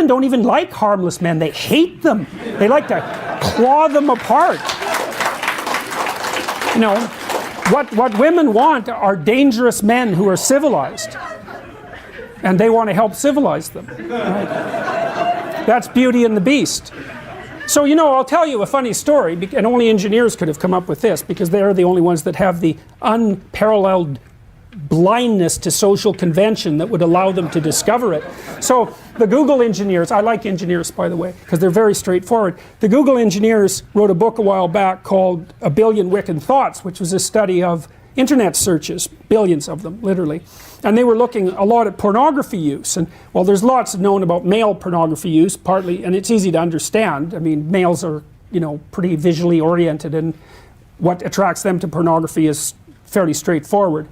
women don't even like harmless men. They hate them. They like to claw them apart. You know, what women want are dangerous men who are civilized. And they want to help civilize them. Right? That's Beauty and the Beast. So, you know, I'll tell you a funny story, and only engineers could have come up with this, because they're the only ones that have the unparalleled blindness to social convention that would allow them to discover it. So the Google engineers, I like engineers, by the way, because they're very straightforward. The Google engineers wrote a book a while back called A Billion Wicked Thoughts, which was a study of internet searches, billions of them, literally. And they were looking a lot at pornography use. And, well, there's lots known about male pornography use, partly, and it's easy to understand. I mean, males are, you know, pretty visually oriented, and what attracts them to pornography is fairly straightforward.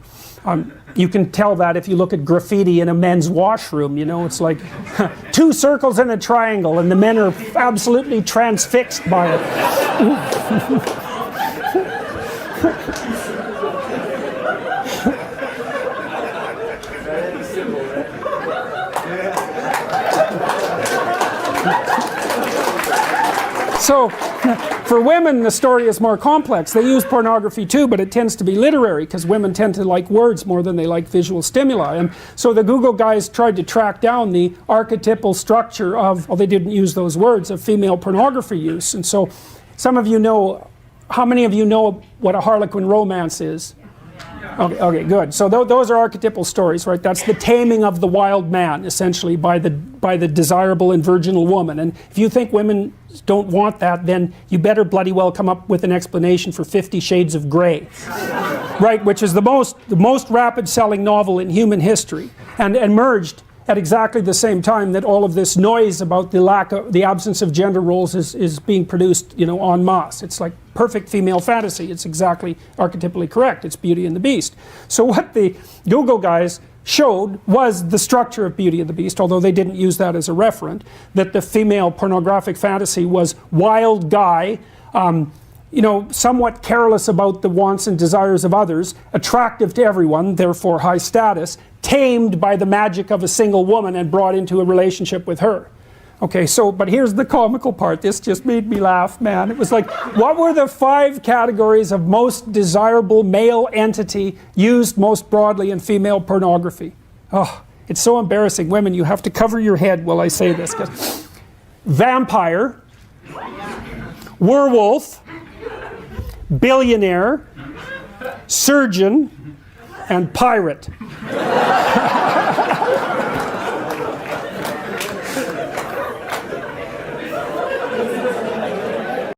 You can tell that if you look at graffiti in a men's washroom. You know, it's like 2 circles and a triangle, and the men are absolutely transfixed by it. So, for women, the story is more complex. They use pornography too, but it tends to be literary, because women tend to like words more than they like visual stimuli. And so the Google guys tried to track down the archetypal structure of, well, they didn't use those words, of female pornography use. And so some of you know, how many of you know what a Harlequin romance is? Okay, good. So those are archetypal stories, right? That's the taming of the wild man, essentially, by the desirable and virginal woman. And if you think women don't want that, then you better bloody well come up with an explanation for 50 Shades of Grey, right? Which is the most rapid-selling novel in human history, and emerged at exactly the same time that all of this noise about the absence of gender roles is being produced, you know, en masse. It's like perfect female fantasy. It's exactly archetypally correct. It's Beauty and the Beast. So what the Google guys showed was the structure of Beauty and the Beast, although they didn't use that as a referent, that the female pornographic fantasy was wild guy, you know, somewhat careless about the wants and desires of others, attractive to everyone, therefore high status, tamed by the magic of a single woman and brought into a relationship with her. Okay, so, but here's the comical part. This just made me laugh, man. It was like, what were the 5 categories of most desirable male entity used most broadly in female pornography? Oh, it's so embarrassing. Women, you have to cover your head while I say this. Vampire, werewolf, billionaire, surgeon, and pirate.